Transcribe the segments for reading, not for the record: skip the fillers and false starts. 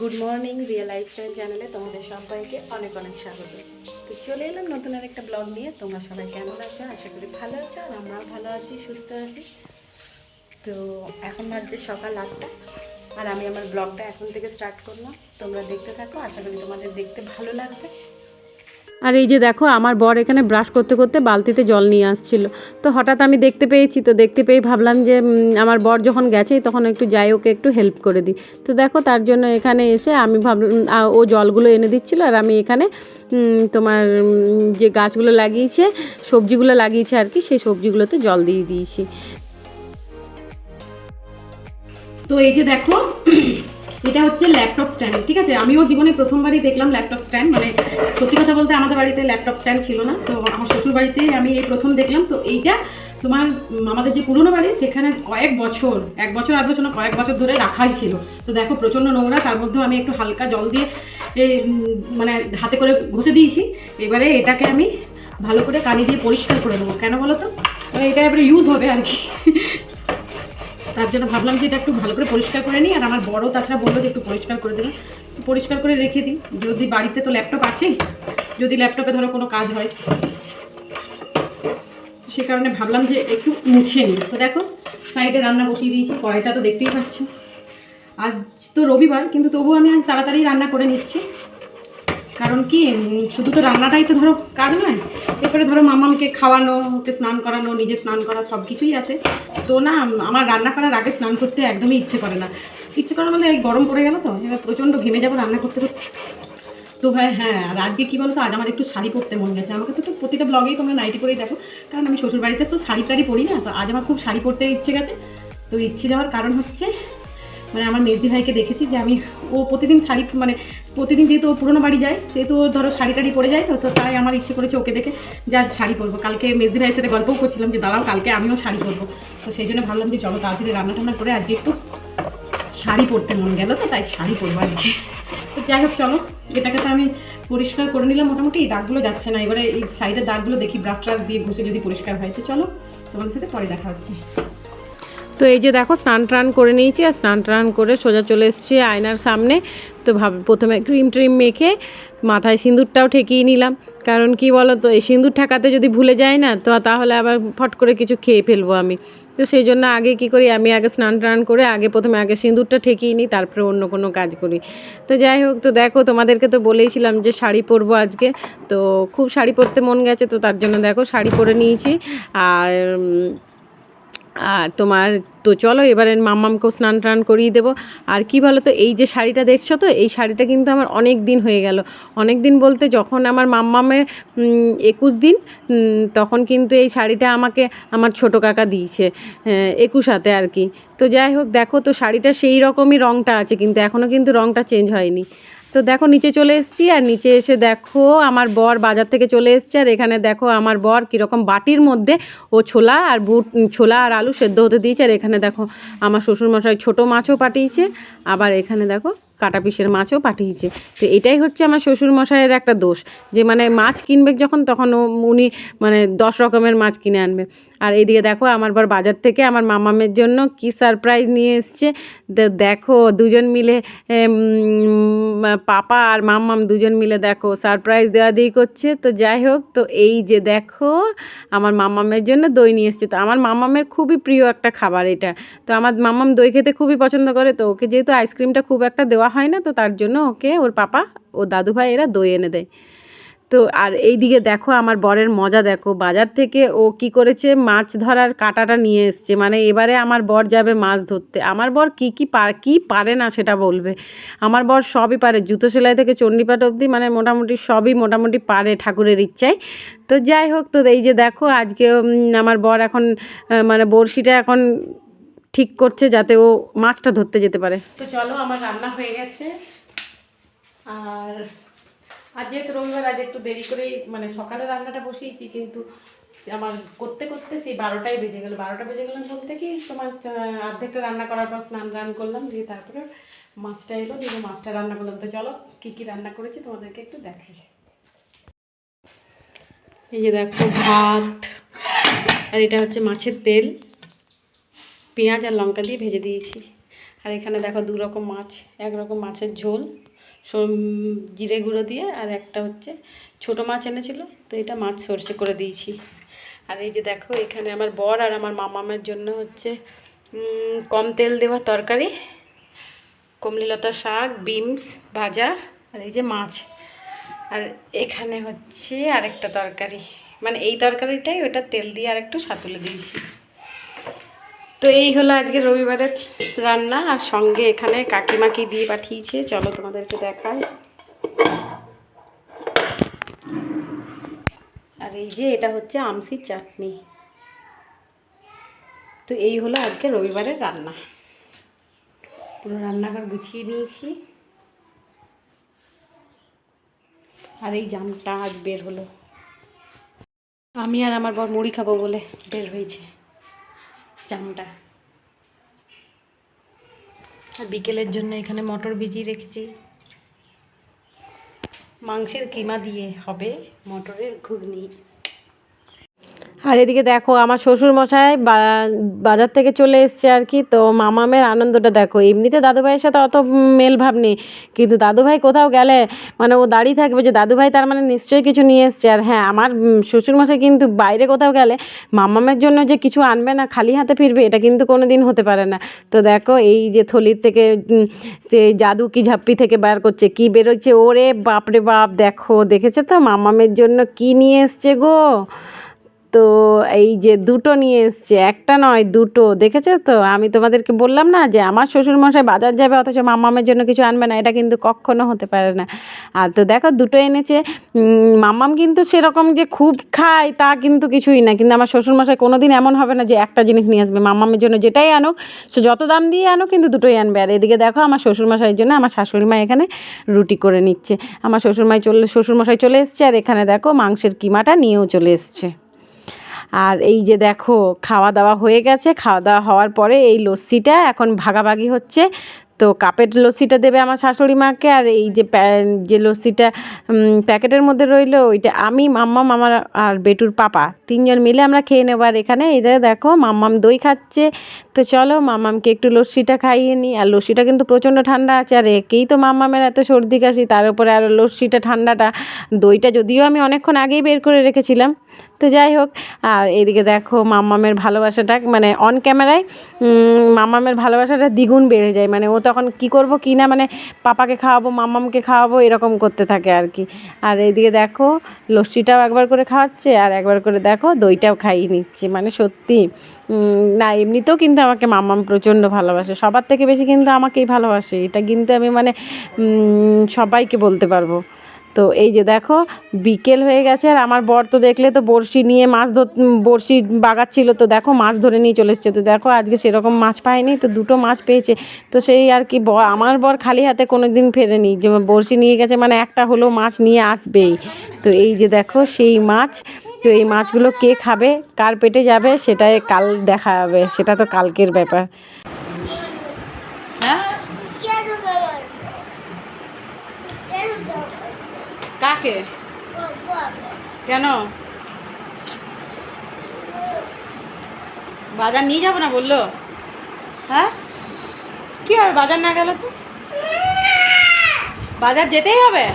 Good morning real lifestyle চ্যানেলে তোমাদের সবাইকে অনেক অনেক স্বাগত। তো চলে এলাম নতুন আর একটা ব্লগ নিয়ে। তোমরা সবাই কেমন আছো? আশা করি ভালো আছো, আর আমরাও ভালো আছি, সুস্থ আছি। তো এখন বাজছে সকাল 8টা, আর আমি আমার ব্লগটা এখন থেকে স্টার্ট করলাম। তোমরা দেখতে থাকো, আশা করি তোমাদের দেখতে ভালো লাগবে। আর এই যে দেখো, আমার বর এখানে ব্রাশ করতে করতে বালতিতে জল নিয়ে আসছিল। তো হঠাৎ আমি দেখতে পেয়েছি, তো দেখতে পেয়ে ভাবলাম যে আমার বর যখন গেছে তখন একটু যাই, ওকে একটু হেল্প করে দিই। তো দেখো, তার জন্য এখানে এসে আমি ভাবলাম ও জলগুলো এনে দিচ্ছিল, আর আমি এখানে তোমার যে গাছগুলো লাগিয়েছে, সবজিগুলো লাগিয়েছে আর কি, সেই সবজিগুলোতে জল দিয়ে দিয়েছি। তো এই যে দেখো, এটা হচ্ছে ল্যাপটপ স্ট্যান্ড, ঠিক আছে। আমিও জীবনে প্রথমবারই দেখলাম ল্যাপটপ স্ট্যান্ড। মানে সত্যি কথা বলতে আমাদের বাড়িতে ল্যাপটপ স্ট্যান্ড ছিল না, তো আমার শ্বশুর বাড়িতে আমি এই প্রথম দেখলাম। তো এইটা তোমার আমাদের যে পুরনো বাড়ি, সেখানে কয়েক বছর, এক বছর আধ বছর না, কয়েক বছর ধরে রাখাই ছিল। তো দেখো প্রচণ্ড নোংরা, তার মধ্যেও আমি একটু হালকা জল দিয়ে মানে হাতে করে ঘষে দিয়েছি। এবারে এটাকে আমি ভালো করে কানি দিয়ে পরিষ্কার করে নেবো। কেন বলো তো? মানে এটা এবারে ইউজ হবে আর কি, তার জন্য ভাবলাম যে এটা একটু ভালো করে পরিষ্কার করে নিই। আর আমার বড় তাছাড়া বললো যে একটু পরিষ্কার করে দেবেন, পরিষ্কার করে রেখে দিই। যদি বাড়িতে তো ল্যাপটপ আছেই, যদি ল্যাপটপে ধরো কোনো কাজ হয়, সে কারণে ভাবলাম যে একটু মুছে নিই। তো দেখো, সাইডে রান্না বসিয়ে দিয়েছি, কড়াইটা তো দেখতেই পাচ্ছ। আজ তো রবিবার, কিন্তু তবুও আমি আজ তাড়াতাড়ি রান্না করে নিচ্ছি। কারণ কি, শুধু তো রান্নাটাই তো ধরো কাজ নয়, এরপরে ধরো মামাকে খাওয়ানো, ওকে স্নান করানো, নিজে স্নান করা, সব কিছুই আছে। তো না, আমার রান্না করার আগে স্নান করতে একদমই ইচ্ছে করে না। ইচ্ছে করে মানে এই গরম পড়ে গেল তো, এবার প্রচণ্ড ঘেমে যাবো রান্না করতে করতে। তো হ্যাঁ, আর আজকে কী বলতো, আজ আমার একটু শাড়ি পরতে মন গেছে। আমাকে তো প্রতিটা ব্লগেই তোমরা নাইটি পরেই দেখো, কারণ আমি শ্বশুরবাড়িতে তো শাড়ি টাড়ি পরি না। তো আজ আমার খুব শাড়ি পরতে ইচ্ছে গেছে। তো ইচ্ছে যাওয়ার কারণ হচ্ছে, মানে আমার মেজদি ভাইকে দেখেছি যে আমি, ও প্রতিদিন শাড়ি, মানে প্রতিদিন যেহেতু ও পুরোনো বাড়ি যায়, সেহেতু ও ধরো শাড়ি টাড়ি পরে যায়। তো তাই আমার ইচ্ছে করেছে ওকে দেখে যে আজ শাড়ি পরবো। কালকে মেজদি ভাইয়ের সাথে গল্পও করছিলাম যে দাঁড়াও, কালকে আমিও শাড়ি পরবো। তো সেই জন্য ভাবলাম যে চলো তাড়াতাড়ি রান্না টান্না করে আজকে একটু শাড়ি পরতে মন গেল, তো তাই শাড়ি পরবো আজকে। তো যাই হোক, চলো এটাকে তো আমি পরিষ্কার করে নিলাম মোটামুটি। এই দাগগুলো যাচ্ছে না, এবারে এই সাইডের দাগগুলো দেখি ব্রাশ ট্রাশ দিয়ে ঘষে যদি পরিষ্কার হয়। তো চলো, তোমার সাথে পরে দেখা হচ্ছে। তো এই যে দেখো, স্নান টান করে নিয়েছি, আর স্নান টান করে সোজা চলে এসেছি আয়নার সামনে। তো প্রথমে ক্রিম ট্রিম মেখে মাথায় সিঁদুরটাও ঠেকিয়ে নিলাম। কারণ কি বলো তো, এই সিঁদুর ঠেকাতে যদি ভুলে যাই না, তো তাহলে আবার ফট করে কিছু খেয়ে ফেলবো আমি। তো সেই জন্য আগে কি করি, আমি আগে স্নান টান করে প্রথমে আগে সিঁদুরটা ঠেকিয়ে নিই, তারপরে অন্য কোনো কাজ করি। তো যাই হোক, তো দেখো তোমাদেরকে তো বলেইছিলাম যে শাড়ি পরবো আজকে। তো খুব শাড়ি পরতে মন গেছে, তো তার জন্য দেখো শাড়ি পরে নিয়েছি। আর তোমার তো চলো এবারে মাম্মামকেও স্নান টান করিয়ে দেবো। আর কি বলো তো, এই যে শাড়িটা দেখছো, তো এই শাড়িটা কিন্তু আমার অনেক দিন হয়ে গেল। অনেক দিন বলতে, যখন আমার মাম্মামের 21 দিন, তখন কিন্তু এই শাড়িটা আমাকে আমার ছোটো কাকা দিয়েছে, 21 হাতে আর কি। তো যাই হোক, দেখো তো শাড়িটা সেই রকমই রঙটা আছে, কিন্তু এখনও কিন্তু রঙটা চেঞ্জ হয়নি। তো দেখো নিচে চলে এসেছি, আর নিচে এসে দেখো আমার বর বাজার থেকে চলে এসছে। আর এখানে দেখো আমার বর কীরকম বাটির মধ্যে ও ছোলা আর আলু সেদ্ধ হতে দিয়েছে। আর এখানে দেখো আমার শ্বশুরমশাই ছোটো মাছও পাঠিয়েছে, আবার এখানে দেখো কাটা পিসের মাছও পাঠিয়েছে। তো এটাই হচ্ছে আমার শ্বশুরমশাইয়ের একটা দোষ, যে মানে মাছ কিনবে যখন, তখন উনি মানে 10 রকমের মাছ কিনে আনবে। আর এইদিকে দেখো আমার বর বাজার থেকে আমার মামামের জন্য কি সারপ্রাইজ নিয়ে এসছে। দেখো দুজন মিলে, পাপা আর মাম্মাম দুজন মিলে দেখো সারপ্রাইজ দেওয়া দিই করছে। তো যাই হোক, তো এই যে দেখো আমার মাম্মামের জন্য দই নিয়ে এসছে। তো আমার মাম্মামের খুবই প্রিয় একটা খাবার এটা। তো আমার মাম্মাম দই খেতে খুবই পছন্দ করে। তো ওকে যেহেতু আইসক্রিমটা খুব একটা দেওয়া হয় না, তো তার জন্য ওকে ওর পাপা ও দাদুভাই এরা দই এনে দেয়। তো আর এই দিকে দেখো আমার বরের মজা দেখো, বাজার থেকে ও কি করেছে, মাছ ধরার কাঁটাটা নিয়ে এসছে। মানে এবারে আমার বর যাবে মাছ ধরতে। আমার বর কি পারে না সেটা বলবে। আমার বর সবই পারে, জুতো সেলাই থেকে চণ্ডীপাঠ অবধি, মানে মোটামুটি সবই মোটামুটি পারে ঠাকুরের ইচ্ছায়। তো যাই হোক, তো এই যে দেখো আজকে আমার বর এখন মানে বড়শিটা এখন ঠিক করছে, যাতে ও মাছটা ধরতে যেতে পারে। তো চলো, আমার রান্না হয়ে গেছে। আর আজ যেহেতু রবিবার, আজ একটু দেরি করেই, মানে সকালে রান্নাটা বসিয়েছি, কিন্তু আমার করতে করতে সেই 12টাই বেজে গেল। 12টা বেজে গেলাম বলতে কি, তোমার অর্ধেকটা রান্না করার পর স্নান টান করলাম, দিয়ে তারপরে মাছটা এলো, দিয়ে মাছটা রান্না করলাম। তো চলো কী কী রান্না করেছি তোমাদেরকে একটু দেখাই। এই যে দেখো ভাত, আর এটা হচ্ছে মাছের তেল, পেঁয়াজ আর লঙ্কা দিয়ে ভেজে দিয়েছি। আর এখানে দেখো 2 রকম মাছ, এক রকম মাছের ঝোল জিরে গুঁড়ো দিয়ে, আর একটা হচ্ছে ছোট মাছ এনেছিল, তো এটা মাছ সর্ষে করে দিয়েছি। আর এই যে দেখো এখানে আমার বর আর আমার মামামের জন্য হচ্ছে কম তেল দেওয়া তরকারি, কমলিলতা শাক, বিনস ভাজা, আর এই যে মাছ। আর এখানে হচ্ছে আরেকটা তরকারি, মানে এই তরকারিটাই ওটা তেল দিয়ে আর একটু সাতুলে দিয়েছি। তো এই হলো আজকে রবিবারের রান্না। আর সঙ্গে এখানে কাকিমাকে দিয়ে পাঠিয়েছে, চলো তোমাদেরকে দেখাই। আর এই যে এটা হচ্ছে আমসির চাটনি। তো এই হলো আজকে রবিবারের রান্না। পুরো রান্নাঘর গুছিয়ে নিয়েছি। আর এই জামটা আজ বের হলো, আমি আর আমার বর মুড়ি খাবো বলে বের হয়েছে জামটা। আর বিকেলের জন্য এখানে মটর ভিজিয়ে রেখেছি, মাংসের কিমা দিয়ে হবে মটরের ঘুগনি। আর এদিকে দেখো আমার শ্বশুরমশাই বাজার থেকে চলে এসছে আর কি। তো মামামের আনন্দটা দেখো, এমনিতে দাদুভাইয়ের সাথে অত মেল ভাব নেই, কিন্তু দাদুভাই কোথাও গেলে মানে ও দাঁড়িয়ে থাকবে যে দাদুভাই তার মানে নিশ্চয়ই কিছু নিয়ে এসছে। আর হ্যাঁ, আমার শ্বশুরমশাই কিন্তু বাইরে কোথাও গেলে মামামের জন্য যে কিছু আনবে না, খালি হাতে ফিরবে, এটা কিন্তু কোনো দিন হতে পারে না। তো দেখো এই যে থলির থেকে যে জাদু কি ঝাপ্পি থেকে বার করছে, কি বেরোচ্ছে, ওরে বাপরে বাপ, দেখো দেখেছো তো মামামের জন্য কি নিয়ে এসছে গো। তো এই যে 2টো নিয়ে এসছে, একটা নয় 2টো, দেখেছো তো। আমি তোমাদেরকে বললাম না যে আমার শ্বশুরমশাই বাজার যাবে অথচ মামামের জন্য কিছু আনবে না, এটা কিন্তু কখনো হতে পারে না। আর তো দেখো 2টো এনেছে। মামাম কিন্তু সেরকম যে খুব খায় তা কিন্তু কিছুই না, কিন্তু আমার শ্বশুরমশাই কোনো দিন এমন হবে না যে একটা জিনিস নিয়ে আসবে। মামামের জন্য যেটাই আনুক, সে যত দাম দিয়ে আনুক, কিন্তু 2টোই আনবে। আর এদিকে দেখো আমার শ্বশুরমশাইয়ের জন্য আমার শাশুড়ি মা এখানে রুটি করে নিচ্ছে। আমার শ্বশুরমশাই চলে এসছে, আর এখানে দেখো মাংসের কিমাটা নিয়েও চলে এসছে। আর এই যে দেখো খাওয়া দাওয়া হয়ে গেছে, খাওয়া দাওয়া হওয়ার পরে এই লস্যিটা এখন ভাগাভাগি হচ্ছে। তো কাপের লস্যিটা দেবে আমার শাশুড়ি মাকে, আর এই যে যে লস্যিটা প্যাকেটের মধ্যে রইলো ওইটা আমি, মাম্মাম, আমার আর বেটুর পাপা 3জন মিলে আমরা খেয়ে নেবো। আর এখানে এই দেখো মাম্মাম দই খাচ্ছে। তো চলো মাম্মামকে একটু লস্যিটা খাইয়ে নিই। আর লস্যিটা কিন্তু প্রচণ্ড ঠান্ডা আছে, আর একেই তো মাম্মামের এত সর্দি কাশি, তার উপরে আরও লস্যিটা ঠান্ডাটা। দইটা যদিও আমি অনেকক্ষণ আগেই বের করে রেখেছিলাম, তো যাই হোক। আর এদিকে দেখো মাম্মামের ভালোবাসাটা মানে অন ক্যামেরায় মাম্মামের ভালোবাসাটা দ্বিগুণ বেড়ে যায়, মানে ও তখন কি করব কি না, মানে পাপাকে খাওয়াবো মাম্মামকে খাওয়াবো এরকম করতে থাকে আর কি। আর এইদিকে দেখো লস্যিটাও একবার করে খাওয়াচ্ছে, আর একবার করে দেখো দইটাও খাইয়ে নিচ্ছে। মানে সত্যি না, এমনিতেও কিন্তু আমাকে মাম্মাম প্রচণ্ড ভালোবাসে, সবার থেকে বেশি কিন্তু আমাকেই ভালোবাসে, এটা কিন্তু আমি মানে সবাইকে বলতে পারবো। তো এই যে দেখো বিকেল হয়ে গেছে, আর আমার বর তো দেখলে তো বড়শি নিয়ে বড়শি বাগাচ্ছিল, তো দেখো মাছ ধরে নিয়ে চলে এসছে। তো দেখো আজকে সেরকম মাছ পায়নি, তো 2টো মাছ পেয়েছে। তো সেই আর কি, আমার বর খালি হাতে কোনো দিন ফেরেনি, যে বড়শি নিয়ে গেছে মানে একটা হলেও মাছ নিয়ে আসবেই। তো এই যে দেখো সেই মাছ। তো এই মাছগুলো কে খাবে, কার পেটে যাবে, সেটাই কাল দেখা যাবে, সেটা তো কালকের ব্যাপার। হ্যাঁ, কাকে কেন বাজার নিয়ে যাবো না বললো? হ্যাঁ, কি হবে বাজার না গেলে? তো বাজার যেতেই হবে।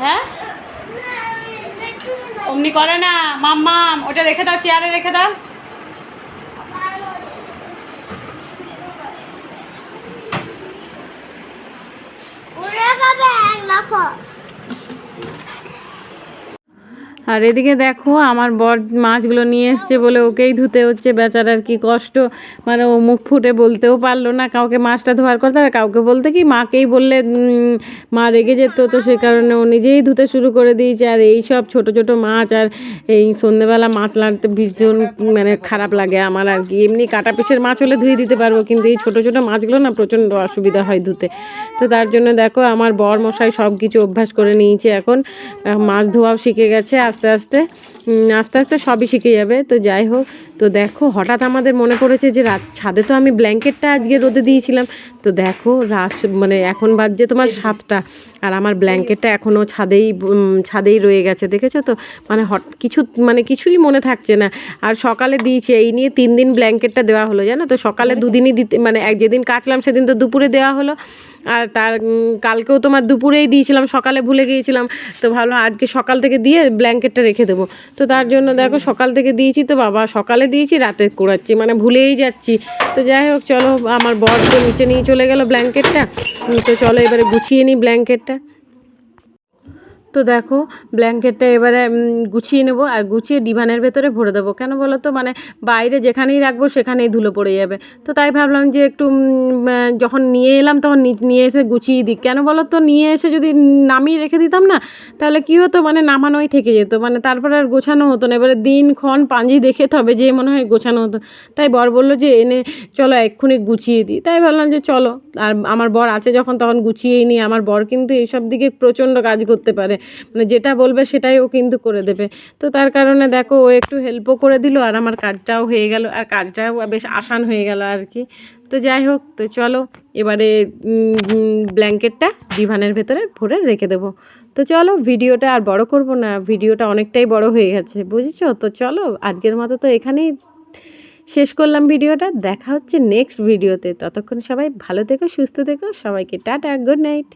হ্যাঁ, অমনি করে না মাম্মাম, ওটা রেখে দাও, চেয়ারে রেখে দাও। আর এদিকে দেখো আমার বর মাছগুলো নিয়ে এসছে বলে ওকেই ধুতে হচ্ছে, বেচারার কি কষ্ট, মানে ও মুখ ফুটে বলতেও পারলো না কাউকে মাছটা ধোয়ার কথা, আর কাউকে বলতে কি মাকেই বললে মা রেগে যেত, তো সে কারণে ও নিজেই ধুতে শুরু করে দিয়েছে। আর এই সব ছোটো ছোটো মাছ, আর এই সন্ধ্যেবেলা মাছ লাগতে ভীষণ মানে খারাপ লাগে আমার আর কি। এমনি কাটা পিসের মাছ হলে ধুয়ে দিতে পারবো, কিন্তু এই ছোটো ছোটো মাছগুলো না প্রচণ্ড অসুবিধা হয় ধুতে। তো তার জন্য দেখো আমার বর মশাই সব কিছু অভ্যাস করে নিয়েছে, এখন মাছ ধোয়াও শিখে গেছে, আস্তে আস্তে আস্তে আস্তে আস্তে সবই শিখে যাবে। তো যাই হোক, তো দেখো হঠাৎ আমাদের মনে পড়েছে যে ছাদে তো আমি ব্ল্যাঙ্কেটটা আজকে রোদে দিয়েছিলাম। তো দেখো মানে এখন বাজছে তোমার 7টা, আর আমার ব্ল্যাঙ্কেটটা এখনও ছাদেই রয়ে গেছে, দেখেছো তো। মানে কিছুই মনে থাকছে না। আর সকালে দিয়েছি, এই নিয়ে 3 দিন ব্ল্যাঙ্কেটটা দেওয়া হলো, জানো তো। সকালে 2 দিনই দিতে, মানে যেদিন কাচলাম সেদিন তো দুপুরে দেওয়া হলো, আর কালকেও তোমার দুপুরেই দিয়েছিলাম, সকালে ভুলে গিয়েছিলাম। তো ভাবলাম আজকে সকাল থেকে দিয়ে ব্ল্যাঙ্কেটটা রেখে দেবো। তো তার জন্য দেখো সকাল থেকে দিয়েছি, তো বাবা সকালে দিয়েছি রাতে কুড়াচ্ছি, মানে ভুলেই যাচ্ছি। তো যাই হোক চলো, আমার বর তো নিচে নিয়ে চলে গেল ব্ল্যাঙ্কেটটা। তো চলো এবারে গুছিয়ে নিই ব্ল্যাঙ্কেটটা। তো দেখো ব্ল্যাঙ্কেটটা এবারে গুছিয়ে নেবো, আর গুছিয়ে ডিভানের ভেতরে ভরে দেবো। কেন বলো তো, মানে বাইরে যেখানেই রাখবো সেখানেই ধুলো পড়ে যাবে। তো তাই ভাবলাম যে একটু যখন নিয়ে এলাম তখন নিয়ে এসে গুছিয়ে দিই। কেন বলো তো, নিয়ে এসে যদি নামিয়ে রেখে দিতাম না, তাহলে কী হতো, মানে নামানোই থেকে যেত, মানে তারপরে আর গোছানো হতো না। এবারে দিনক্ষণ পাঁজি দেখে তবে যে মনে হয় গোছানো হতো। তাই বর বললো যে এনে চলো এক্ষুনি গুছিয়ে দিই। তাই ভাবলাম যে চলো, আর আমার বর আছে যখন তখন গুছিয়েই নিই। আমার বর কিন্তু এইসব দিকে প্রচণ্ড কাজ করতে পারে, মানে যেটা বলবে সেটাই ও কিন্তু করে দেবে। তো তার কারণে দেখো ও একটু হেল্পও করে দিল, আর আমার কাজটাও হয়ে গেল, আর কাজটাও বেশ আসান হয়ে গেল আর কি। তো যাই হোক, তো চলো এবারে ব্ল্যাঙ্কেটটা ডিভানের ভেতরে ভরে রেখে দেবো। তো চলো, ভিডিওটা আর বড় করব না, ভিডিওটা অনেকটাই বড় হয়ে গেছে, বুঝেছো। তো চলো আজকের মতো তো এখানেই শেষ করলাম ভিডিওটা। দেখা হচ্ছে নেক্সট ভিডিওতে। ততক্ষণ সবাই ভালো থেকো, সুস্থ থেকো, সবাইকে টাটা, গুড নাইট।